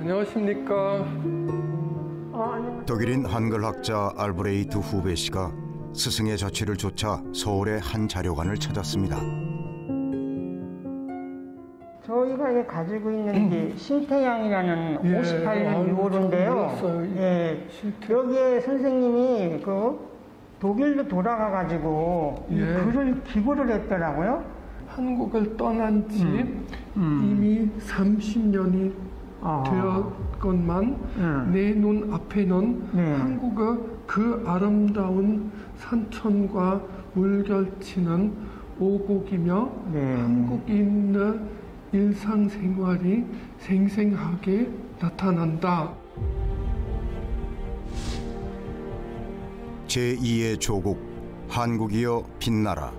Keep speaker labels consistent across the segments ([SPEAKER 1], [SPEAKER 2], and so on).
[SPEAKER 1] 안녕하십니까.
[SPEAKER 2] 독일인 한글학자 알브레이트 후베 씨가 스승의 자취를 쫓아 서울의 한 자료관을 찾았습니다.
[SPEAKER 3] 저희가 가지고 있는 게 신태양이라는 58년 6월인데요. 예, 여기에 선생님이 독일로 돌아가가지고 이 글을 기고를 했더라고요.
[SPEAKER 1] 한국을 떠난 지 이미 30년이 되었건만 내 눈 앞에는 한국의 그 아름다운 산천과 물결치는 오곡이며 한국인의 일상생활이 생생하게 나타난다.
[SPEAKER 2] 제2의 조국, 한국이여 빛나라.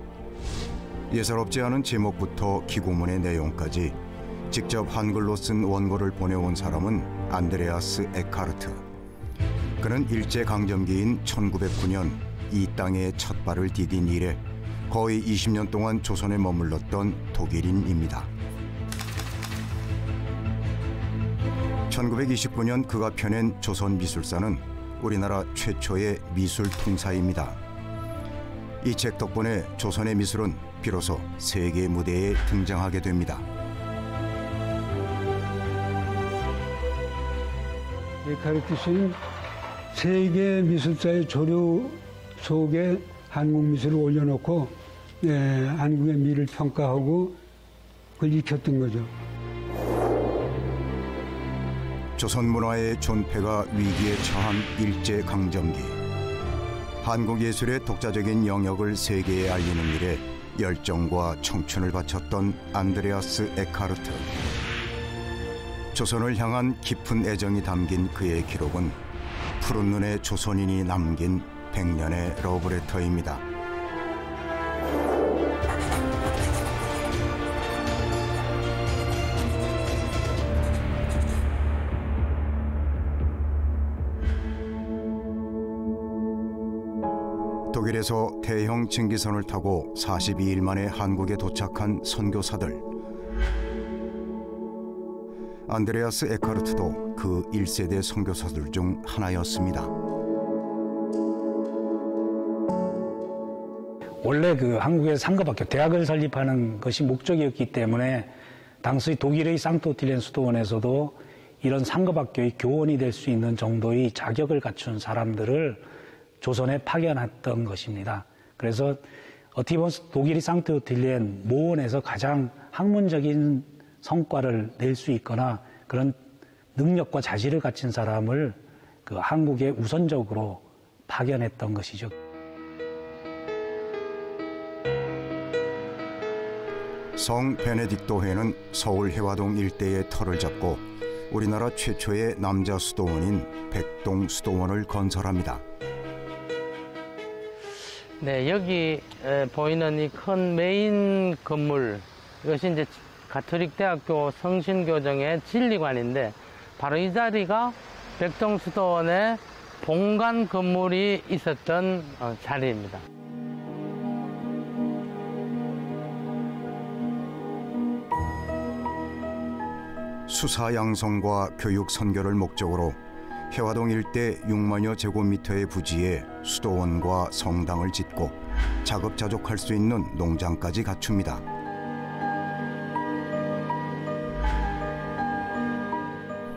[SPEAKER 2] 예사롭지 않은 제목부터 기고문의 내용까지 직접 한글로 쓴 원고를 보내온 사람은 안드레아스 에카르트. 그는 일제강점기인 1909년 이 땅에 첫 발을 디딘 이래 거의 20년 동안 조선에 머물렀던 독일인입니다. 1929년 그가 펴낸 조선미술사는 우리나라 최초의 미술 통사입니다. 이 책 덕분에 조선의 미술은 비로소 세계 무대에 등장하게 됩니다.
[SPEAKER 4] 에카르트 씨는 세계 미술사의 조류 속에 한국 미술을 올려놓고 한국의 미를 평가하고 그걸 익혔던 거죠.
[SPEAKER 2] 조선 문화의 존폐가 위기에 처한 일제강점기. 한국 예술의 독자적인 영역을 세계에 알리는 일에 열정과 청춘을 바쳤던 안드레아스 에카르트. 조선을 향한 깊은 애정이 담긴 그의 기록은 푸른 눈의 조선인이 남긴 100년의 러브레터입니다. 독일에서 대형 증기선을 타고 42일 만에 한국에 도착한 선교사들. 안드레아스 에카르트도 그 1세대 선교사들 중 하나였습니다.
[SPEAKER 5] 원래 그 한국의 상급학교, 대학을 설립하는 것이 목적이었기 때문에 당시 독일의 상트오틸렌 수도원에서도 이런 상급학교의 교원이 될 수 있는 정도의 자격을 갖춘 사람들을 조선에 파견했던 것입니다. 그래서 어떻게 보면 독일이 상트오틸렌 모원에서 가장 학문적인 성과를 낼 수 있거나 그런 능력과 자질을 갖춘 사람을 그 한국에 우선적으로 파견했던 것이죠.
[SPEAKER 2] 성 베네딕토회는 서울 해화동 일대의 터를 잡고 우리나라 최초의 남자 수도원인 백동 수도원을 건설합니다.
[SPEAKER 6] 네, 여기 보이는 이 큰 메인 건물, 이것이 이제 가톨릭대학교 성신교정의 진리관인데 바로 이 자리가 백동수도원의 본관 건물이 있었던 자리입니다.
[SPEAKER 2] 수사 양성과 교육 선교를 목적으로 해화동 일대 6만여 제곱미터의 부지에 수도원과 성당을 짓고 자급자족할 수 있는 농장까지 갖춥니다.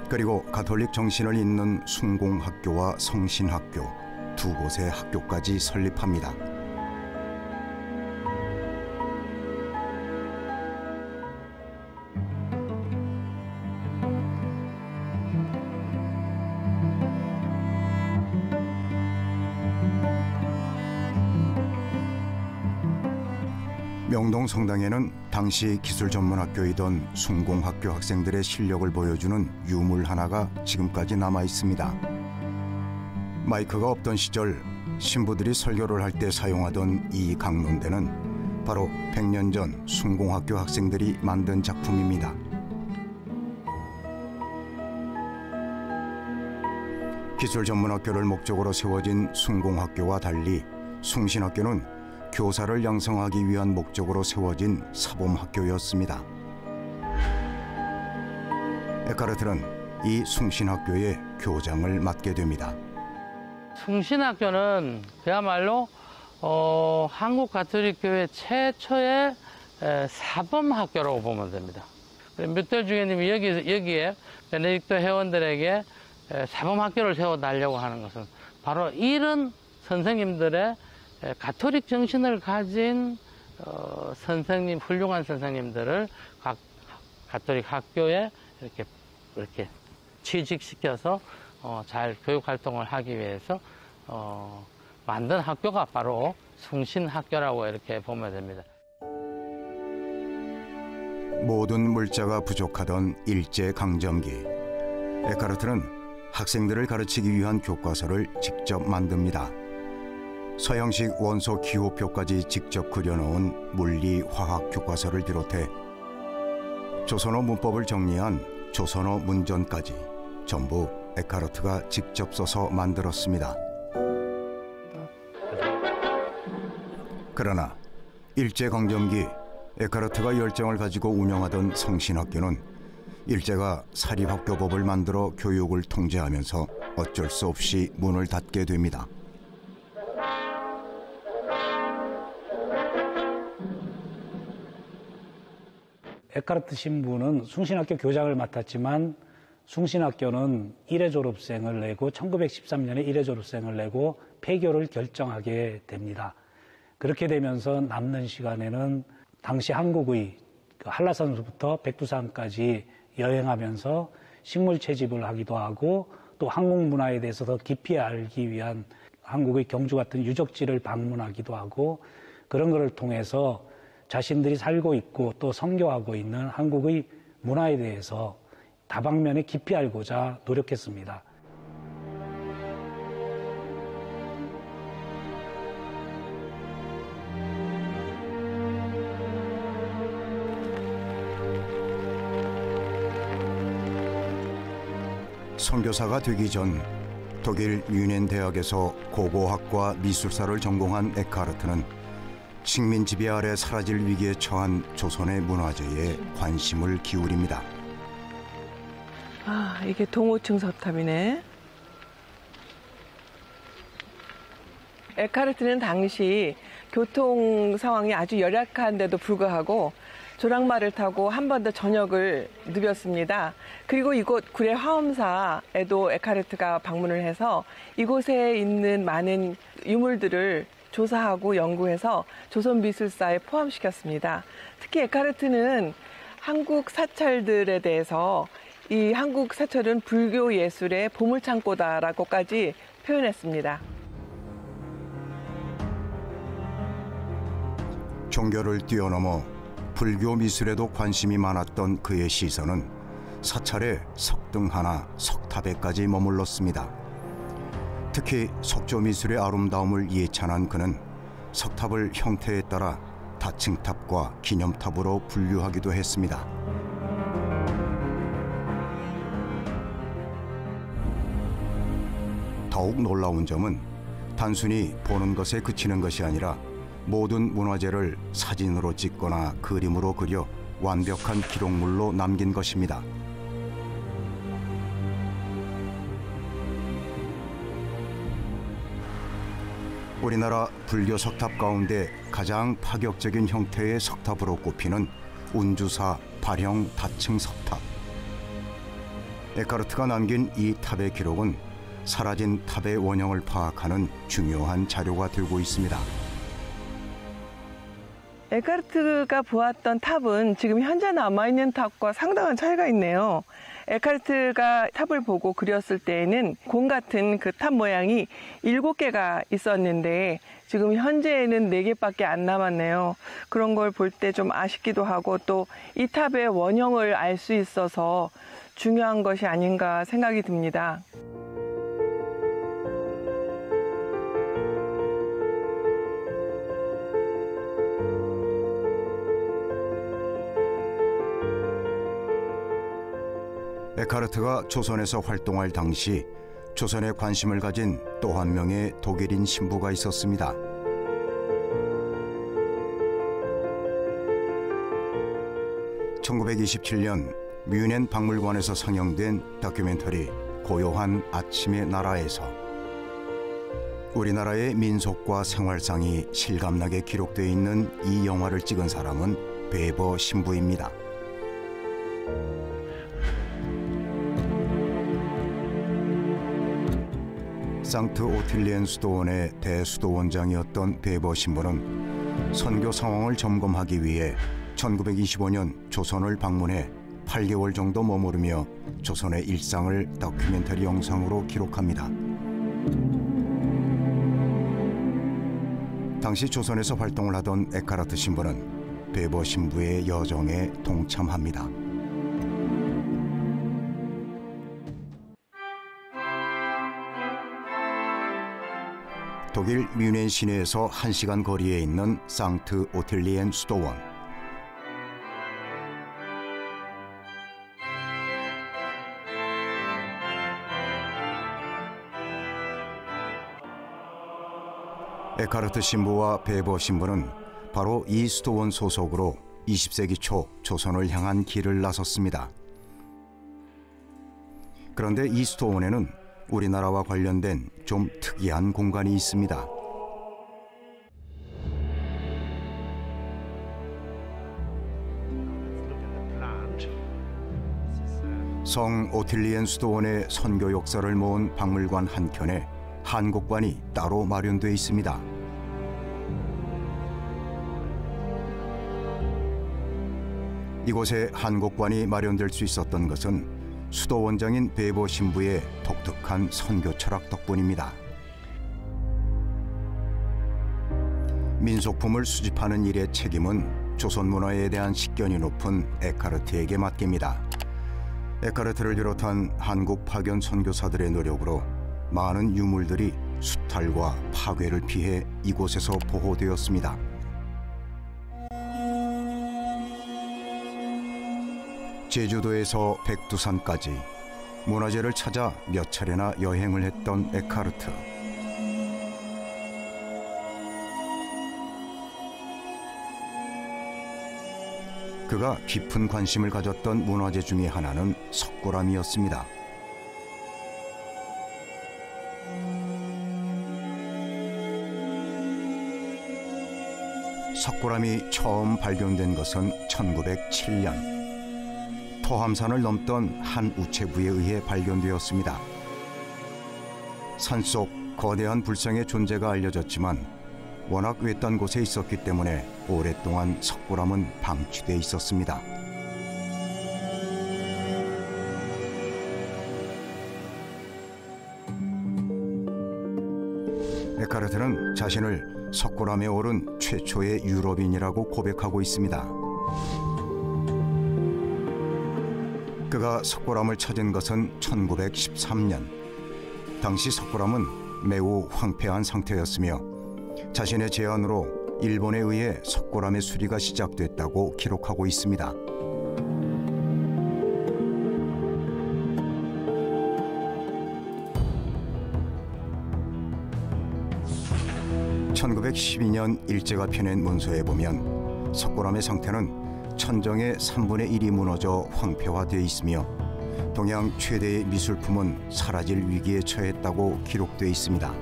[SPEAKER 2] 그리고 가톨릭 정신을 잇는 숭공학교와 성신학교 두 곳의 학교까지 설립합니다. 명동 성당에는 당시 기술전문학교이던 숭공학교 학생들의 실력을 보여주는 유물 하나가 지금까지 남아 있습니다. 마이크가 없던 시절 신부들이 설교를 할 때 사용하던 이 강론대는 바로 100년 전 숭공학교 학생들이 만든 작품입니다. 기술전문학교를 목적으로 세워진 숭공학교와 달리 숭신학교는 교사를 양성하기 위한 목적으로 세워진 사범학교였습니다. 에카르트는 이 숭신학교의 교장을 맡게 됩니다.
[SPEAKER 6] 숭신학교는 그야말로 한국 가톨릭교회 최초의 사범학교라고 보면 됩니다. 뮤텔 주교님이 여기에 베네딕토 회원들에게 사범학교를 세워달라고 하는 것은 바로 이런 선생님들의 가톨릭 정신을 가진 선생님, 훌륭한 선생님들을 각 가톨릭 학교에 이렇게 취직시켜서 잘 교육 활동을 하기 위해서 만든 학교가 바로 숭신학교라고 이렇게 보면 됩니다.
[SPEAKER 2] 모든 물자가 부족하던 일제강점기, 에카르트는 학생들을 가르치기 위한 교과서를 직접 만듭니다. 서양식 원소 기호표까지 직접 그려놓은 물리, 화학 교과서를 비롯해 조선어 문법을 정리한 조선어 문전까지 전부 에카르트가 직접 써서 만들었습니다. 그러나 일제강점기 에카르트가 열정을 가지고 운영하던 성신학교는 일제가 사립학교법을 만들어 교육을 통제하면서 어쩔 수 없이 문을 닫게 됩니다.
[SPEAKER 5] 에카르트 신부는 숭신학교 교장을 맡았지만 숭신학교는 1회 졸업생을 내고 1913년에 1회 졸업생을 내고 폐교를 결정하게 됩니다. 그렇게 되면서 남는 시간에는 당시 한국의 한라산부터 백두산까지 여행하면서 식물 채집을 하기도 하고 또 한국 문화에 대해서 더 깊이 알기 위한 한국의 경주 같은 유적지를 방문하기도 하고 그런 것을 통해서 자신들이 살고 있고 또 선교하고 있는 한국의 문화에 대해서 다방면에 깊이 알고자 노력했습니다.
[SPEAKER 2] 선교사가 되기 전 독일 뮌헨 대학에서 고고학과 미술사를 전공한 에카르트는 식민 지배 아래 사라질 위기에 처한 조선의 문화재에 관심을 기울입니다.
[SPEAKER 7] 아, 이게 동호층 서탑이네. 에카르트는 당시 교통 상황이 아주 열악한데도 불구하고 조랑말을 타고 한 번 더 저녁을 누볐습니다. 그리고 이곳 구례 화엄사에도 에카르트가 방문을 해서 이곳에 있는 많은 유물들을 조사하고 연구해서 조선미술사에 포함시켰습니다. 특히 에카르트는 한국 사찰들에 대해서 이 한국 사찰은 불교 예술의 보물창고다라고까지 표현했습니다.
[SPEAKER 2] 종교를 뛰어넘어 불교 미술에도 관심이 많았던 그의 시선은 사찰의 석등 하나, 석탑에까지 머물렀습니다. 특히 석조 미술의 아름다움을 예찬한 그는 석탑을 형태에 따라 다층탑과 기념탑으로 분류하기도 했습니다. 더욱 놀라운 점은 단순히 보는 것에 그치는 것이 아니라 모든 문화재를 사진으로 찍거나 그림으로 그려 완벽한 기록물로 남긴 것입니다. 우리나라 불교 석탑 가운데 가장 파격적인 형태의 석탑으로 꼽히는 운주사 발형 다층 석탑. 에카르트가 남긴 이 탑의 기록은 사라진 탑의 원형을 파악하는 중요한 자료가 되고 있습니다.
[SPEAKER 7] 에카르트가 보았던 탑은 지금 현재 남아있는 탑과 상당한 차이가 있네요. 에카르트가 탑을 보고 그렸을 때에는 공 같은 그 탑 모양이 7개가 있었는데 지금 현재에는 4개밖에 안 남았네요. 그런 걸 볼 때 좀 아쉽기도 하고 또 이 탑의 원형을 알 수 있어서 중요한 것이 아닌가 생각이 듭니다.
[SPEAKER 2] 에카르트가 조선에서 활동할 당시 조선에 관심을 가진 또 한 명의 독일인 신부가 있었습니다. (1927년) 뮌헨 박물관에서 상영된 다큐멘터리 고요한 아침의 나라에서 우리나라의 민속과 생활상이 실감나게 기록되어 있는 이 영화를 찍은 사람은 베버 신부입니다. 상트 오틸리엔 수도원의 대수도원장이었던 베버 신부는 선교 상황을 점검하기 위해 1925년 조선을 방문해 8개월 정도 머무르며 조선의 일상을 다큐멘터리 영상으로 기록합니다. 당시 조선에서 활동을 하던 에카르트 신부는 베버 신부의 여정에 동참합니다. 독일 뮌헨 시내에서 1시간 거리에 있는 상트 오틸리엔 수도원. 에카르트 신부와 베버 신부는 바로 이 수도원 소속으로 20세기 초 조선을 향한 길을 나섰습니다. 그런데 이 수도원에는 우리나라와 관련된 좀 특이한 공간이 있습니다. 성 오틸리엔 수도원의 선교 역사를 모은 박물관 한켠에 한국관이 따로 마련되어 있습니다. 이곳에 한국관이 마련될 수 있었던 것은 수도원장인 베버 신부의 독특한 선교 철학 덕분입니다. 민속품을 수집하는 일의 책임은 조선 문화에 대한 식견이 높은 에카르트에게 맡깁니다. 에카르트를 비롯한 한국 파견 선교사들의 노력으로 많은 유물들이 수탈과 파괴를 피해 이곳에서 보호되었습니다. 제주도에서 백두산까지 문화재를 찾아 몇 차례나 여행을 했던 에카르트. 그가 깊은 관심을 가졌던 문화재 중에 하나는 석굴암이었습니다. 석굴암이 처음 발견된 것은 1907년. 토함산을 넘던 한 우체부에 의해 발견되었습니다. 산속 거대한 불상의 존재가 알려졌지만 워낙 외딴 곳에 있었기 때문에 오랫동안 석굴암은 방치돼 있었습니다. 에카르트는 자신을 석굴암에 오른 최초의 유럽인이라고 고백하고 있습니다. 그가 석굴암을 찾은 것은 1913년. 당시 석굴암은 매우 황폐한 상태였으며 자신의 제안으로 일본에 의해 석굴암의 수리가 시작됐다고 기록하고 있습니다. (1912년) 일제가 펴낸 문서에 보면 석굴암의 상태는 천정의 3분의 1이 무너져 황폐화되어 있으며 동양 최대의 미술품은 사라질 위기에 처했다고 기록되어 있습니다.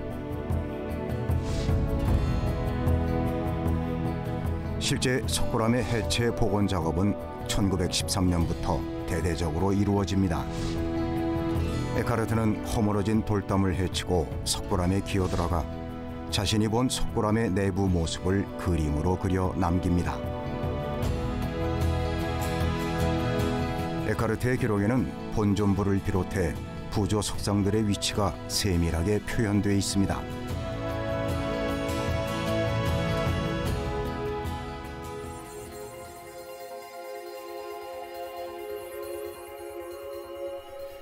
[SPEAKER 2] 실제 석굴암의 해체 복원 작업은 1913년부터 대대적으로 이루어집니다. 에카르트는 허물어진 돌담을 헤치고 석굴암에 기어들어가 자신이 본 석굴암의 내부 모습을 그림으로 그려 남깁니다. 에카르트의 기록에는 본존부를 비롯해 부조 석상들의 위치가 세밀하게 표현되어 있습니다.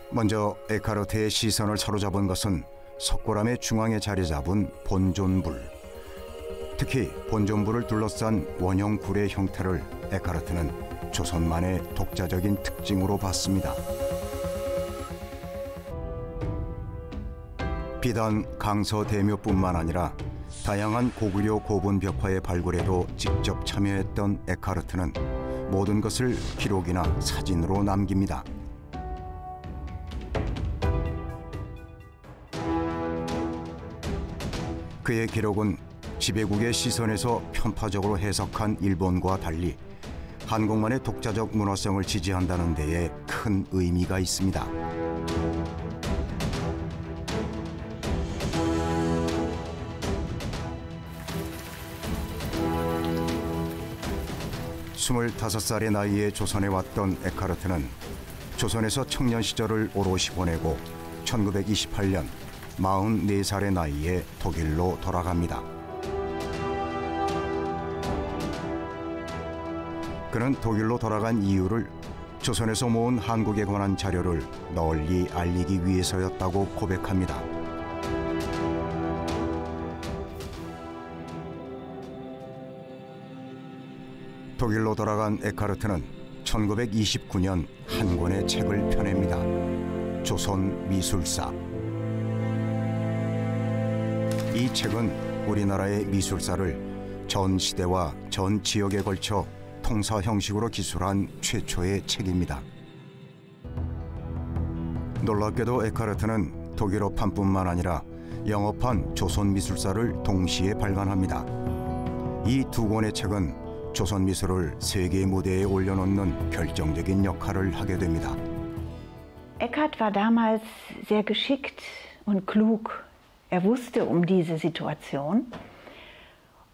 [SPEAKER 2] 먼저 에카르트의 시선을 사로잡은 것은 석굴암의 중앙에 자리 잡은 본존불. 특히 본존불을 둘러싼 원형 굴의 형태를 에카르트는 조선만의 독자적인 특징으로 봤습니다. 비단 강서대묘뿐만 아니라 다양한 고구려 고분 벽화의 발굴에도 직접 참여했던 에카르트는 모든 것을 기록이나 사진으로 남깁니다. 그의 기록은 지배국의 시선에서 편파적으로 해석한 일본과 달리 한국만의 독자적 문화성을 지지한다는 데에 큰 의미가 있습니다. (25살의) 나이에 조선에 왔던 에카르트는 조선에서 청년 시절을 오롯이 보내고 1928년 44살의 나이에 독일로 돌아갑니다. 그는 독일로 돌아간 이유를 조선에서 모은 한국에 관한 자료를 널리 알리기 위해서였다고 고백합니다. 독일로 돌아간 에카르트는 1929년 한 권의 책을 펴냅니다. 조선 미술사. 이 책은 우리나라의 미술사를 전 시대와 전 지역에 걸쳐 통사 형식으로 기술한 최초의 책입니다. 놀랍게도 에카르트는 독일어판뿐만 아니라 영어판 조선 미술사를 동시에 발간합니다. 이 두 권의 책은 조선 미술을 세계 무대에 올려놓는 결정적인 역할을 하게 됩니다.
[SPEAKER 8] Eckhart war damals sehr geschickt und klug. Er wusste um diese Situation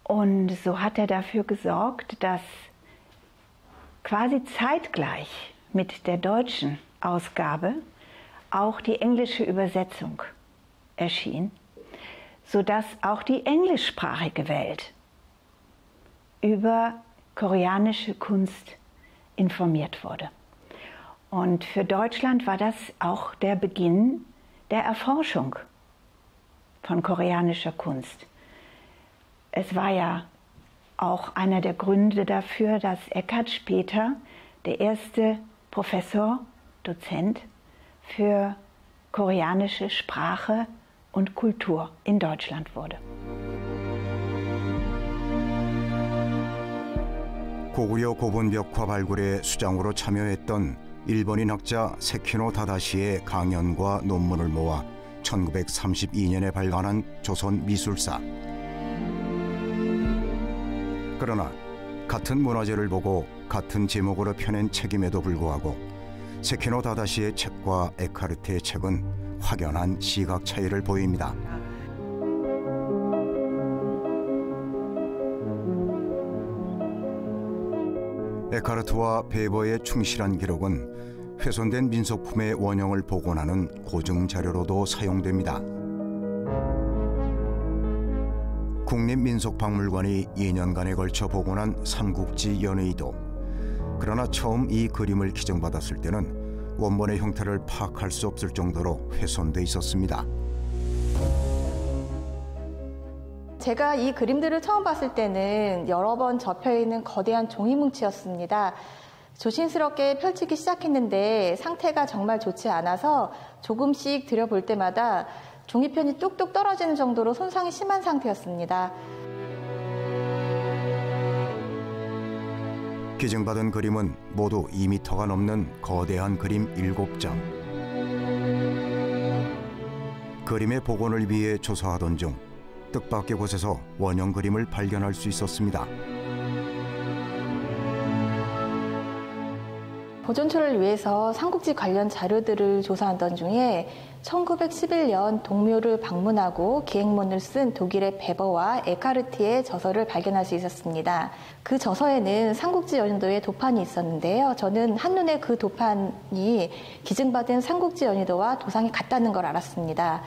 [SPEAKER 8] und so hat er dafür gesorgt, dass quasi zeitgleich mit der deutschen Ausgabe auch die englische Übersetzung erschien, sodass auch die englischsprachige Welt über koreanische Kunst informiert wurde. Und für Deutschland war das auch der Beginn der Erforschung von koreanischer Kunst. Es war ja auch einer der Gründe dafür, dass Eckhart später der erste Professor, Dozent für koreanische Sprache und Kultur in Deutschland wurde.
[SPEAKER 2] 고구려 고분 벽화 발굴의 수장으로 참여했던 일본인 학자 세키노 다다시의 강연과 논문을 모아 1932년에 발간한 조선 미술사. 그러나 같은 문화재를 보고 같은 제목으로 펴낸 책임에도 불구하고 세키노 다다시의 책과 에카르트의 책은 확연한 시각 차이를 보입니다. 에카르트와 베버의 충실한 기록은 훼손된 민속품의 원형을 복원하는 고증 자료로도 사용됩니다. 국립민속박물관이 2년간에 걸쳐 복원한 삼국지 연의도. 그러나 처음 이 그림을 기증받았을 때는 원본의 형태를 파악할 수 없을 정도로 훼손돼 있었습니다.
[SPEAKER 9] 제가 이 그림들을 처음 봤을 때는 여러 번 접혀있는 거대한 종이뭉치였습니다. 조심스럽게 펼치기 시작했는데 상태가 정말 좋지 않아서 조금씩 들여볼 때마다 종이편이 뚝뚝 떨어지는 정도로 손상이 심한 상태였습니다.
[SPEAKER 2] 기증받은 그림은 모두 2m가 넘는 거대한 그림 7장. 그림의 복원을 위해 조사하던 중 뜻밖의 곳에서 원형 그림을 발견할 수 있었습니다.
[SPEAKER 9] 보존처를 위해서 삼국지 관련 자료들을 조사하던 중에 1911년 동묘를 방문하고 기행문을 쓴 독일의 베버와 에카르트의 저서를 발견할 수 있었습니다. 그 저서에는 삼국지 연희도의 도판이 있었는데요. 저는 한눈에 그 도판이 기증받은 삼국지 연희도와 도상이 같다는 걸 알았습니다.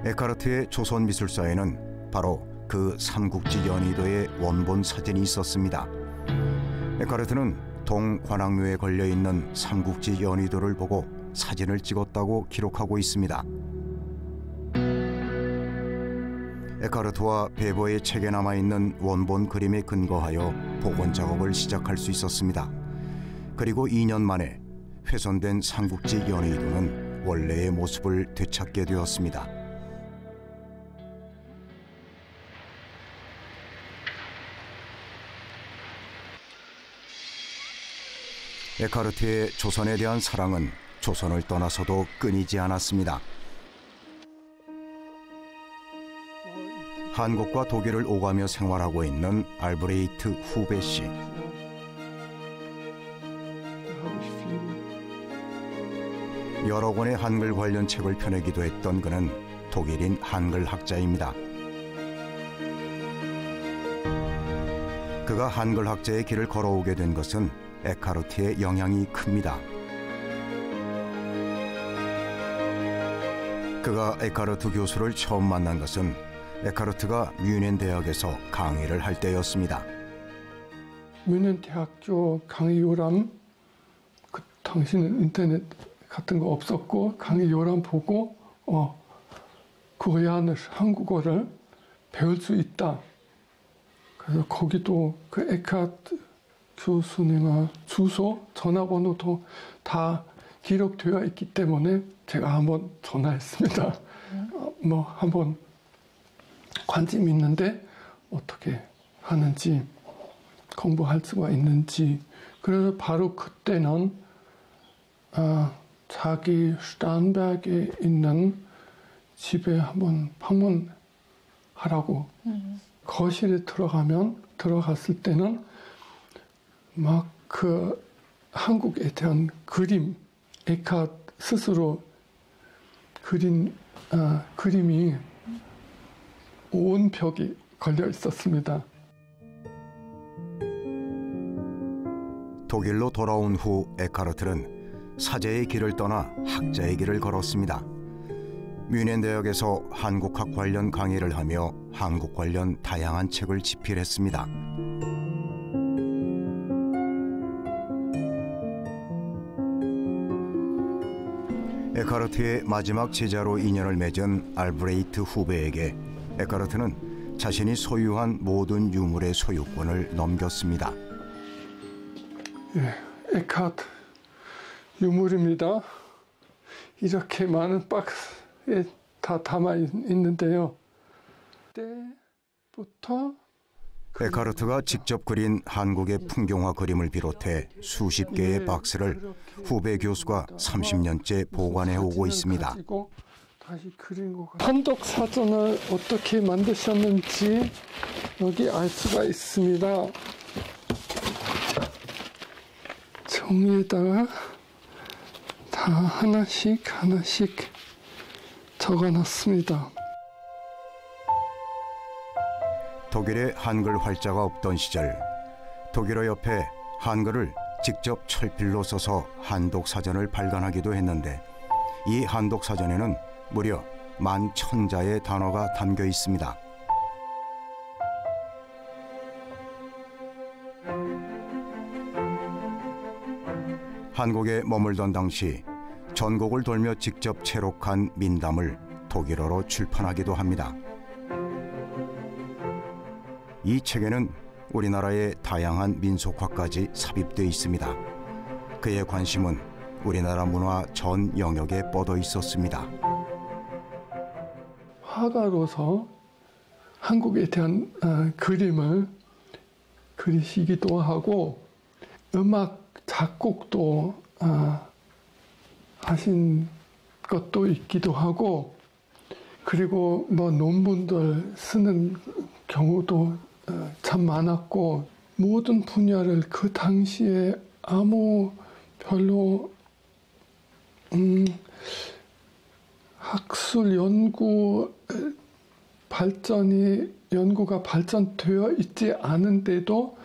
[SPEAKER 2] 에카르트의 조선 미술사에는 바로 그 삼국지 연희도의 원본 사진이 있었습니다. 에카르트는 동관악묘에 걸려있는 삼국지 연희도를 보고 사진을 찍었다고 기록하고 있습니다. 에카르트와 베버의 책에 남아있는 원본 그림에 근거하여 복원 작업을 시작할 수 있었습니다. 그리고 2년 만에 훼손된 삼국지 연희도는 원래의 모습을 되찾게 되었습니다. 에카르트의 조선에 대한 사랑은 조선을 떠나서도 끊이지 않았습니다. 한국과 독일을 오가며 생활하고 있는 알브레히트 후베 씨. 여러 권의 한글 관련 책을 펴내기도 했던 그는 독일인 한글 학자입니다. 그가 한글 학자의 길을 걸어오게 된 것은 에카르트의 영향이 큽니다. 그가 에카르트 교수를 처음 만난 것은 에카르트가 뮌헨 대학에서 강의를 할 때였습니다.
[SPEAKER 1] 뮌헨 대학교 강의 요람, 그 당시는 인터넷 같은 거 없었고 강의 요람 보고 고향을 한국어를 배울 수 있다. 그래서 거기도 그 에카르트 교수님의 주소, 전화번호도 다 기록되어 있기 때문에 제가 한번 전화했습니다. 한번 관심 있는데 어떻게 하는지, 공부할 수가 있는지. 그래서 바로 그때는 자기 슈탄베르크에 있는 집에 한번 방문하라고 거실에 들어갔을 때는 막 그 한국에 대한 그림, 에카르트 스스로 그린 그림이 온 벽에 걸려 있었습니다.
[SPEAKER 2] 독일로 돌아온 후 에카르트는 사제의 길을 떠나 학자의 길을 걸었습니다. 뮌헨 대학에서 한국학 관련 강의를 하며 한국 관련 다양한 책을 집필했습니다. 에카르트의 마지막 제자로 인연을 맺은 알브레히트 후베에게 에카르트는 자신이 소유한 모든 유물의 소유권을 넘겼습니다.
[SPEAKER 1] 에카르트 유물입니다. 이렇게 많은 박스에 다 담아 있는데요. 그때부터
[SPEAKER 2] 에카르트가 직접 그린 한국의 풍경화 그림을 비롯해 수십 개의 박스를 후배 교수가 30년째 보관해 오고 있습니다.
[SPEAKER 1] 한독 사전을 어떻게 만드셨는지 여기 알 수가 있습니다. 종이에다가 다 하나씩 적어놨습니다.
[SPEAKER 2] 독일에 한글 활자가 없던 시절 독일어 옆에 한글을 직접 철필로 써서 한독 사전을 발간하기도 했는데 이 한독 사전에는 무려 11,000자의 단어가 담겨 있습니다. 한국에 머물던 당시 전국을 돌며 직접 채록한 민담을 독일어로 출판하기도 합니다. 이 책에는 우리나라의 다양한 민속화까지 삽입되어 있습니다. 그의 관심은 우리나라 문화 전 영역에 뻗어 있었습니다.
[SPEAKER 1] 화가로서 한국에 대한 그림을 그리시기도 하고 음악 작곡도 하신 것도 있기도 하고 그리고 논문들 쓰는 경우도 참 많았고 모든 분야를 그 당시에 아무 별로 학술 연구가 발전되어 있지 않은데도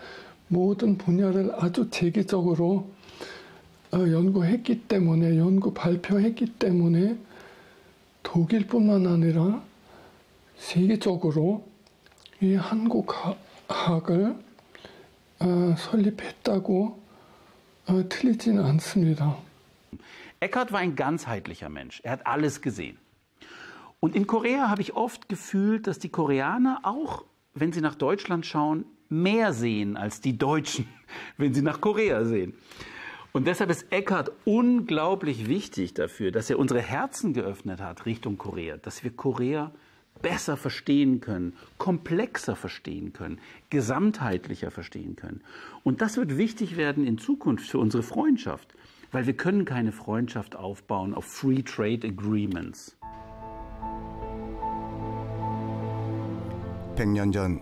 [SPEAKER 1] 모든 분야를 아주 체계적으로 연구했기 때문에 발표했기 때문에 독일뿐만 아니라 세계적으로 이 한국학을 설립했다고 틀리지는 않습니다.
[SPEAKER 10] Eckhart war ein ganzheitlicher Mensch. Er hat alles gesehen. Und in Korea habe ich oft gefühlt, dass die Koreaner auch, wenn sie nach Deutschland schauen, mehr sehen als die Deutschen, wenn sie nach Korea sehen. Und deshalb ist Eckhart unglaublich wichtig dafür, dass er unsere Herzen geöffnet hat Richtung Korea, dass wir Korea besser verstehen können, komplexer verstehen können, gesamtheitlicher verstehen können. Und das wird wichtig werden in Zukunft für unsere Freundschaft, weil wir können keine Freundschaft aufbauen auf Free Trade Agreements.
[SPEAKER 2] 100년 전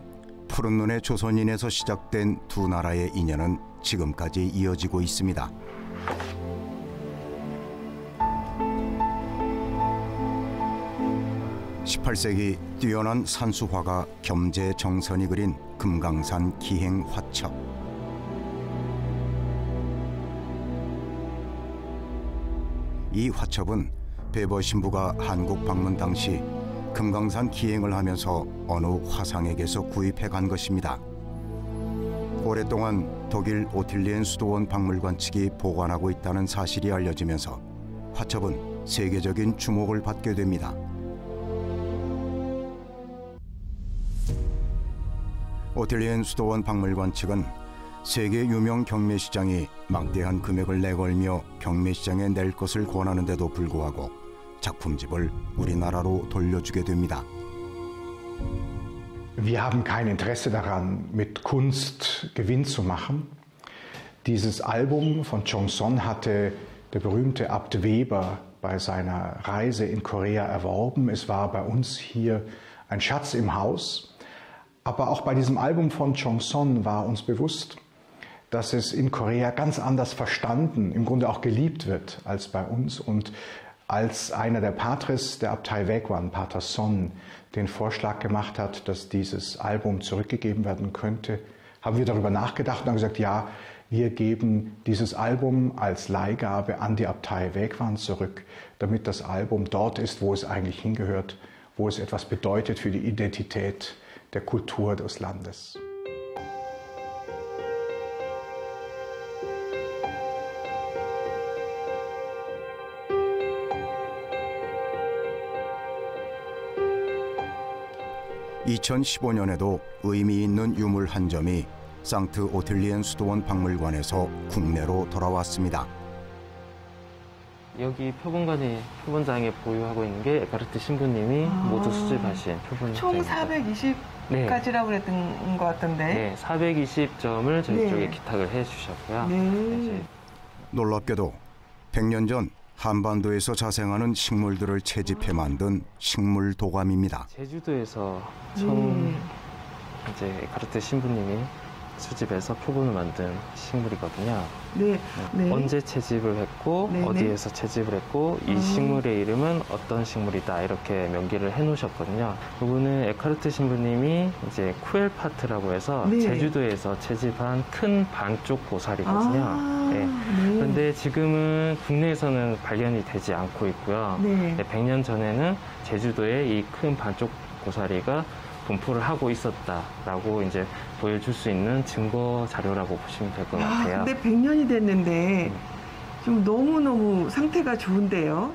[SPEAKER 2] 푸른 눈의 조선인에서 시작된 두 나라의 인연은 지금까지 이어지고 있습니다. (18세기) 뛰어난 산수화가 겸재정선이 그린 금강산 기행 화첩. 이 화첩은 베버 신부가 한국 방문 당시 금강산 기행을 하면서 어느 화상에게서 구입해 간 것입니다. 오랫동안 독일 오틸리엔 수도원 박물관 측이 보관하고 있다는 사실이 알려지면서 화첩은 세계적인 주목을 받게 됩니다. 오틸리엔 수도원 박물관 측은 세계 유명 경매시장이 막대한 금액을 내걸며 경매시장에 낼 것을 권하는데도 불구하고 작품집을 우리나라로 돌려주게 됩니다.
[SPEAKER 11] Wir haben kein Interesse daran, mit Kunst Gewinn zu machen. Dieses Album von Chongson hatte der berühmte Abt Weber bei seiner Reise in Korea erworben. Es war bei uns hier ein Schatz im Haus. Aber auch bei diesem Album von Chongson war uns bewusst, dass es in Korea ganz anders verstanden, im Grunde auch geliebt wird als bei uns. Und als einer der Patres der Abtei Wegwan, Pater Son, den Vorschlag gemacht hat, dass dieses Album zurückgegeben werden könnte, haben wir darüber nachgedacht und haben gesagt, ja, wir geben dieses Album als Leihgabe an die Abtei Wegwan zurück, damit das Album dort ist, wo es eigentlich hingehört, wo es etwas bedeutet für die Identität der Kultur des Landes.
[SPEAKER 2] (2015년에도) 의미 있는 유물 한 점이 상트 오틸리엔 수도원 박물관에서 국내로 돌아왔습니다.
[SPEAKER 12] 여기 표본장에 보유하고 있는 게 에카르트 신부님이 모두 수집하신 표본장입니다.
[SPEAKER 7] 총 420가지라고 그랬던 것 같던데.
[SPEAKER 12] 네, 420점을 저희 쪽에 기탁을 해주셨고요.
[SPEAKER 7] 네.
[SPEAKER 2] 놀랍게도 100년 전 한반도에서 자생하는 식물들을 채집해 만든 식물 도감입니다.
[SPEAKER 12] 제주도에서 처음 이제 에카르트 신부님이 수집해서 표본을 만든 식물이거든요.
[SPEAKER 7] 네. 네.
[SPEAKER 12] 언제 채집을 했고
[SPEAKER 7] 네.
[SPEAKER 12] 어디에서 채집을 했고 이 식물의 이름은 어떤 식물이다 이렇게 명기를 해놓으셨거든요. 이거는 에카르트 신부님이 이제 쿠엘파트라고 해서
[SPEAKER 7] 네.
[SPEAKER 12] 제주도에서 채집한 큰 반쪽 고사리거든요. 네.
[SPEAKER 7] 네.
[SPEAKER 12] 그런데 지금은 국내에서는 발견이 되지 않고 있고요.
[SPEAKER 7] 네.
[SPEAKER 12] 100년 전에는 제주도에 이 큰 반쪽 고사리가 분포를 하고 있었다라고 이제 보여줄 수 있는 증거 자료라고 보시면 될 것 같아요.
[SPEAKER 7] 근데 100년이 됐는데 지금 너무너무 상태가 좋은데요.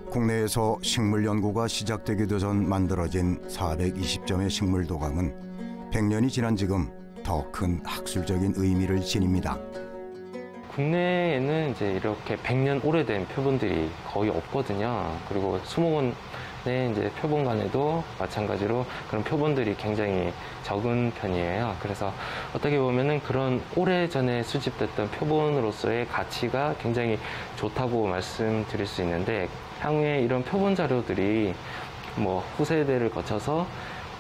[SPEAKER 2] 국내에서 식물 연구가 시작되기도 전 만들어진 420점의 식물 도감은 100년이 지난 지금 더 큰 학술적인 의미를 지닙니다.
[SPEAKER 12] 국내에는 이제 이렇게 100년 오래된 표본들이 거의 없거든요. 그리고 수목원의 이제 표본관에도 마찬가지로 그런 표본들이 굉장히 적은 편이에요. 그래서 어떻게 보면은 그런 오래전에 수집됐던 표본으로서의 가치가 굉장히 좋다고 말씀드릴 수 있는데, 향후에 이런 표본 자료들이 뭐 후세대를 거쳐서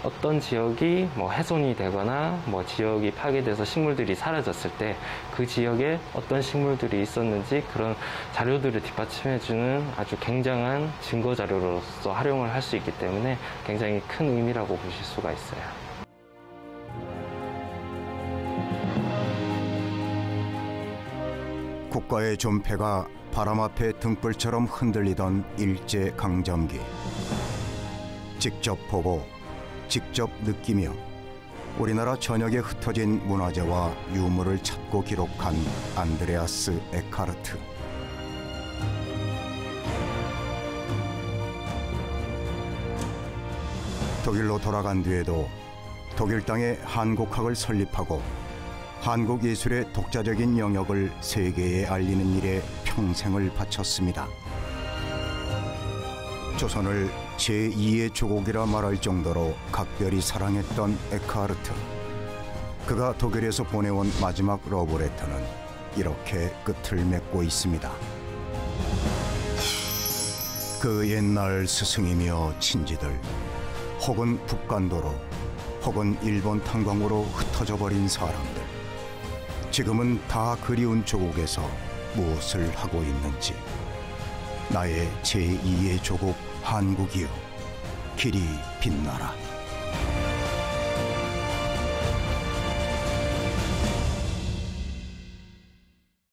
[SPEAKER 12] 어떤 지역이 뭐 훼손이 되거나 뭐 지역이 파괴돼서 식물들이 사라졌을 때 그 지역에 어떤 식물들이 있었는지 그런 자료들을 뒷받침해주는 아주 굉장한 증거 자료로서 활용을 할 수 있기 때문에 굉장히 큰 의미라고 보실 수가 있어요.
[SPEAKER 2] 국가의 존폐가 바람 앞에 등불처럼 흔들리던 일제강점기. 직접 보고 직접 느끼며 우리나라 전역에 흩어진 문화재와 유물을 찾고 기록한 안드레아스 에카르트. 독일로 돌아간 뒤에도 독일 땅에 한국학을 설립하고 한국 예술의 독자적인 영역을 세계에 알리는 일에 평생을 바쳤습니다. 조선을 제2의 조국이라 말할 정도로 각별히 사랑했던 에크하르트. 그가 독일에서 보내온 마지막 러브레터는 이렇게 끝을 맺고 있습니다. 그 옛날 스승이며 친지들, 혹은 북간도로, 혹은 일본 탄광으로 흩어져 버린 사람들, 지금은 다 그리운 조국에서 무엇을 하고 있는지. 나의 제2의 조국 한국이여, 길이 빛나라.